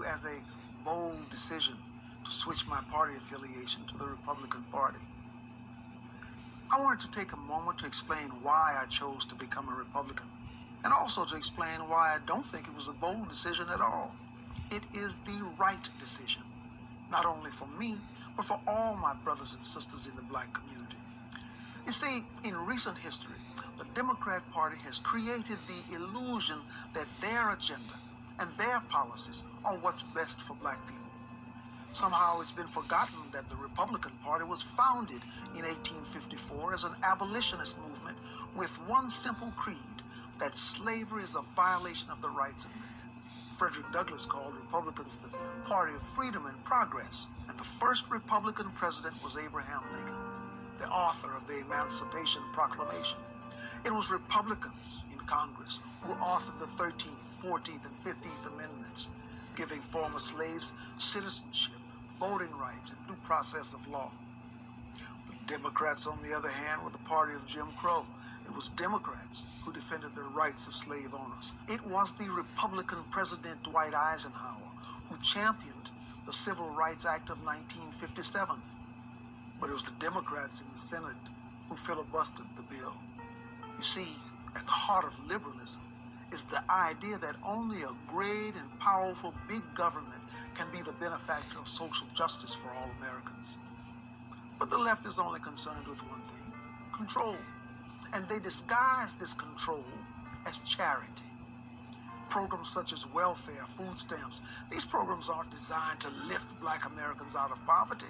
to as a bold decision to switch my party affiliation to the Republican Party. I wanted to take a moment to explain why I chose to become a Republican, and also to explain why I don't think it was a bold decision at all. It is the right decision, not only for me, but for all my brothers and sisters in the black community. You see, in recent history, the Democrat Party has created the illusion that their agenda and their policies are what's best for black people. Somehow it's been forgotten that the Republican Party was founded in 1854 as an abolitionist movement with one simple creed, that slavery is a violation of the rights of man. Frederick Douglass called Republicans the party of freedom and progress, and the first Republican president was Abraham Lincoln, the author of the Emancipation Proclamation. It was Republicans in Congress who authored the 13th, 14th, and 15th Amendments, giving former slaves citizenship, voting rights, and due process of law. The Democrats, on the other hand, were the party of Jim Crow. It was Democrats who defended the rights of slave owners. It was the Republican President Dwight Eisenhower who championed the Civil Rights Act of 1957. But it was the Democrats in the Senate who filibustered the bill. You see, at the heart of liberalism is the idea that only a great and powerful big government can be the benefactor of social justice for all Americans. But the left is only concerned with one thing: control. And they disguise this control as charity. Programs such as welfare, food stamps, these programs aren't designed to lift black Americans out of poverty.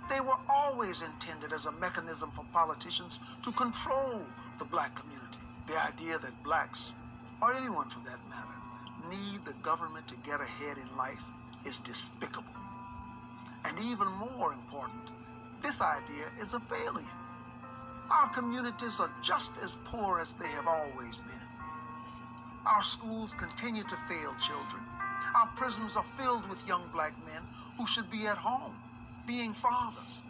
They were always intended as a mechanism for politicians to control the black community. The idea that blacks, or anyone for that matter, need the government to get ahead in life is despicable. And even more important, this idea is a failure. Our communities are just as poor as they have always been. Our schools continue to fail children. Our prisons are filled with young black men who should be at home, being fathers.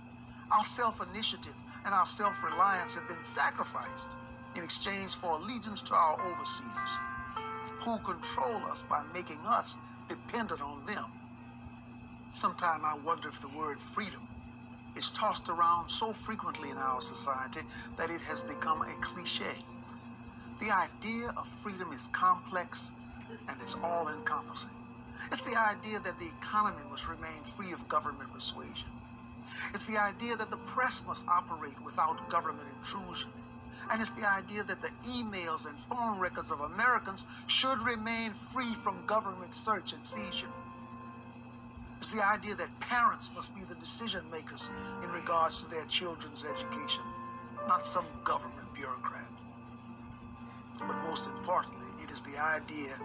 Our self-initiative and our self-reliance have been sacrificed in exchange for allegiance to our overseers, who control us by making us dependent on them. Sometimes I wonder if the word freedom is tossed around so frequently in our society that it has become a cliche. The idea of freedom is complex and it's all-encompassing. It's the idea that the economy must remain free of government persuasion. It's the idea that the press must operate without government intrusion. And it's the idea that the emails and phone records of Americans should remain free from government search and seizure. It's the idea that parents must be the decision makers in regards to their children's education, not some government bureaucrat. But most importantly, it is the idea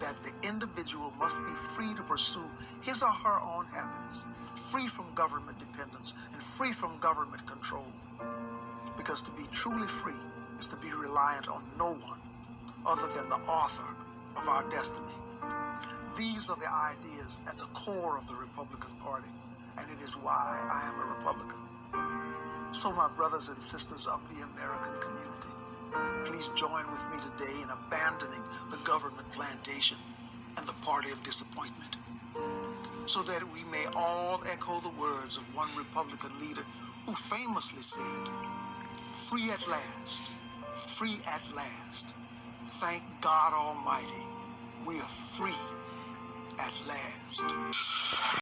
that the individual must be free to pursue his or her own happiness, free from government dependence and free from government control. Because to be truly free is to be reliant on no one other than the author of our destiny. These are the ideas at the core of the Republican Party, and it is why I am a Republican. So my brothers and sisters of the American community, please join with me today in abandoning the government plantation and the party of disappointment, so that we may all echo the words of one Republican leader who famously said, "Free at last, free at last. Thank God Almighty, we are free at last."